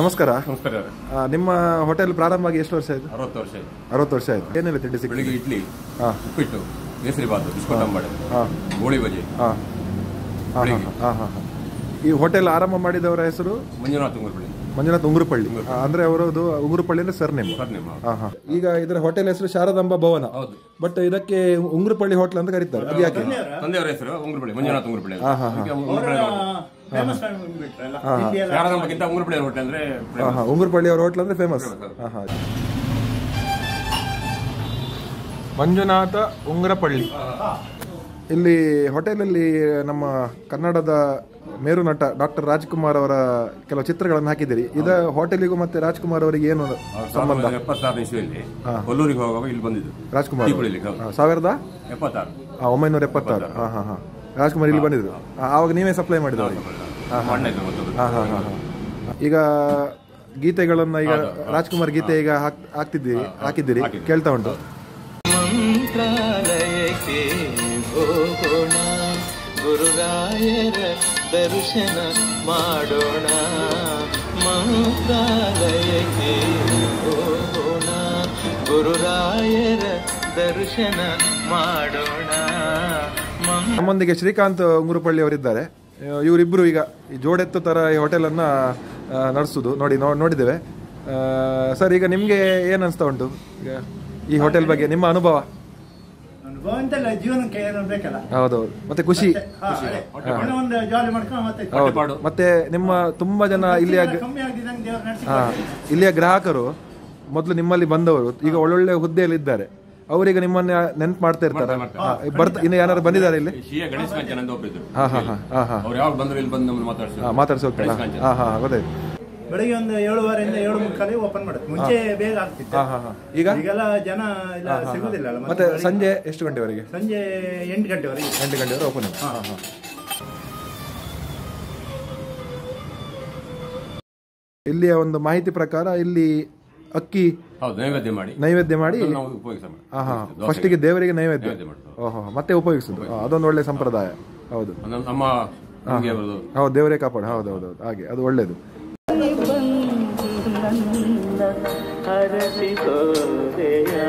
ನಮಸ್ಕಾರ. ನಮಸ್ಕಾರ. ನಿಮ್ಮ ಹೋಟೆಲ್ ಪ್ರಾರಂಭ ಆಗಿ ಎಷ್ಟು ವರ್ಷ ಆಯ್ತು? 60 ವರ್ಷ ಆಯ್ತು. 60 ವರ್ಷ ಆಯ್ತು. ಏನೆಲ್ಲ ತಿಂಡಿ ಸಿಗ್ತದೆ? ಬೆಳಿಗ್ಗೆ ಇಡ್ಲಿ, ಉಪ್ಪಿಟ್ಟು, ಕೇಸರಿ ಬಾತು, ಬಿಸ್ಕೊಟ್ ಅಂಬಡೆ, ಗೋಳಿ ಬಜೆ. ಈ ಹೋಟೆಲ್ ಆರಂಭ ಮಾಡಿದವರ ಹೆಸರು ಮಂಜುನಾಥ್ ಉಂಗುರಪಳ್ಳಿ. ಅಂದ್ರೆ ಅವರದು ಉಂಗುರಪಳ್ಳಿ ಅಂದ್ರೆ ಸರ್ನೇಮ್. ಈಗ ಇದರ ಹೋಟೆಲ್ ಹೆಸರು ಶಾರದಾಂಬ ಭವನ. ಬಟ್ ಇದಕ್ಕೆ ಉಂಗುರಪಳ್ಳಿ ಹೋಟೆಲ್ ಅಂತ ಕರೀತಾರೆ. ಅದು ಯಾಕೆ? ತಂದೆಯವರ ಹೆಸರು ಉಂಗುರಪಳ್ಳಿ, ಮಂಜುನಾಥ್ ಉಂಗುರಪಳ್ಳಿ. ಶಾರದಾಂಬಕ್ಕಿಂತ ಉಂಗುರಪಳ್ಳಿ ಹೋಟೆಲ್ ಅಂದ್ರೆ ಉಂಗುರಪಳ್ಳಿ ಅವರ ಹೋಟೆಲ್ ಅಂದ್ರೆ ಫೇಮಸ್. ಮಂಜುನಾಥ ಉಂಗುರಪಳ್ಳಿ. ಇಲ್ಲಿ ಹೋಟೆಲಲ್ಲಿ ನಮ್ಮ ಕನ್ನಡದ ಮೇರು ನಟ ಡಾಕ್ಟರ್ ರಾಜ್ಕುಮಾರ್ ಅವರ ಕೆಲವು ಚಿತ್ರಗಳನ್ನು ಹಾಕಿದ್ದೀರಿ. ಇದ ಹೋಟೆಲಿಗೂ ಮತ್ತೆ ರಾಜ್ಕುಮಾರ್ ಅವರಿಗೆ ಏನು ಸಂಬಂಧ? 76 ಇಸ್ವಿಯಲ್ಲಿ ಕೊಲ್ಲೂರಿಗೆ ಹೋಗುವಾಗ ಇಲ್ಲಿ ಬಂದಿದ್ದು ರಾಜ್ಕುಮಾರ್. 1976. ರಾಜ್ಕುಮಾರ್ ಇಲ್ಲಿ ಬಂದಿದ್ರು. ಆವಾಗ ನೀವೇ ಸಪ್ಲೈ ಮಾಡಿದ್ರು. ಈಗ ಗೀತೆಗಳನ್ನ ಈಗ ರಾಜ್ಕುಮಾರ್ ಗೀತೆ ಈಗ ಹಾಕಿದ್ದೀರಿ, ಕೇಳ್ತಾ ಉಂಟು. ಮಂತ್ರಾಲಯಕ್ಕೆ ಹೋಗೋಣ, ಗುರುರಾಯರ ದರ್ಶನ ಮಾಡೋಣ. ಮಂತ್ರಾಲಯಕ್ಕೆ ಹೋಗೋಣ, ಗುರುರಾಯರ ದರ್ಶನ ಮಾಡೋಣ. ನಮ್ಮೊಂದಿಗೆ ಶ್ರೀಕಾಂತ್ ಉಂಗುರಪಳ್ಳಿ ಅವರಿದ್ದಾರೆ. ಇವರಿಬ್ಬರು ಈಗ ಈ ಜೋಡೆತ್ತು ತರ ಈ ಹೋಟೆಲನ್ನು ನಡೆಸೋದು ನೋಡಿದ್ದೇವೆ. ಸರ್, ಈಗ ನಿಮಗೆ ಏನು ಅನಿಸ್ತಾ ಉಂಟು ಈಗ ಈ ಹೋಟೆಲ್ ಬಗ್ಗೆ ನಿಮ್ಮ ಅನುಭವ? ಜೀವನಕ್ಕೆ ಹೌದೌದು, ಮತ್ತೆ ಖುಷಿ. ಮತ್ತೆ ನಿಮ್ಮ ತುಂಬಾ ಜನ ಇಲ್ಲಿಯ ಗ್ರಾಹಕರು ಮೊದಲು ನಿಮ್ಮಲ್ಲಿ ಬಂದವರು ಈಗ ಒಳ್ಳೊಳ್ಳೆ ಹುದ್ದೆಯಲ್ಲಿ ಇದ್ದಾರೆ. ಅವರಿಗೆ ನಿಮ್ಮನ್ನ ನೆನಪು ಮಾಡ್ತಾ ಇರ್ತಾರೆ. ಇನ್ನು ಯಾರು ಬಂದಿದ್ದಾರೆ ಇಲ್ಲಿ? ಮಾತಾಡ್ಸಿ ಹೋಗ್ತಾರೆ. ಗೊತ್ತಾಯ್ತು. ಬೆಳಿಗ್ಗೆ ಒಂದು 7:15 7:45 ಓಪನ್ ಮಾಡುತ್ತೆ. ಮುಂಚೆ ಬೇಗ ಆಗ್ತಿತ್ತು. ಈಗೆಲ್ಲ ಜನ ಇಲ್ಲ, ಸಿಗುದಿಲ್ಲ. ಮತ್ತೆ ಸಂಜೆ ಎಷ್ಟು ಗಂಟೆವರೆಗೆ? ಸಂಜೆ 8 ಗಂಟೆವರೆಗೆ. 8 ಗಂಟೆವರೆಗೆ ಓಪನ್. ಇಲ್ಲಿಯ ಒಂದು ಮಾಹಿತಿ ಪ್ರಕಾರ ಇಲ್ಲಿ ಅಕ್ಕಿ ನೈವೇದ್ಯ ಮಾಡಿ ಫಸ್ಟಿಗೆ ದೇವರಿಗೆ ನೈವೇದ್ಯ, ಮತ್ತೆ ಉಪಯೋಗಿಸುದು. ಅದೊಂದು ಒಳ್ಳೆ ಸಂಪ್ರದಾಯ. ಹೌದು, ದೇವರೇ ಕಾಪಾಡು. ಹೌದೌದು, ಹಾಗೆ ಅದು ಒಳ್ಳೇದು. ಹರಸಿ ಹೋದೆಯಾ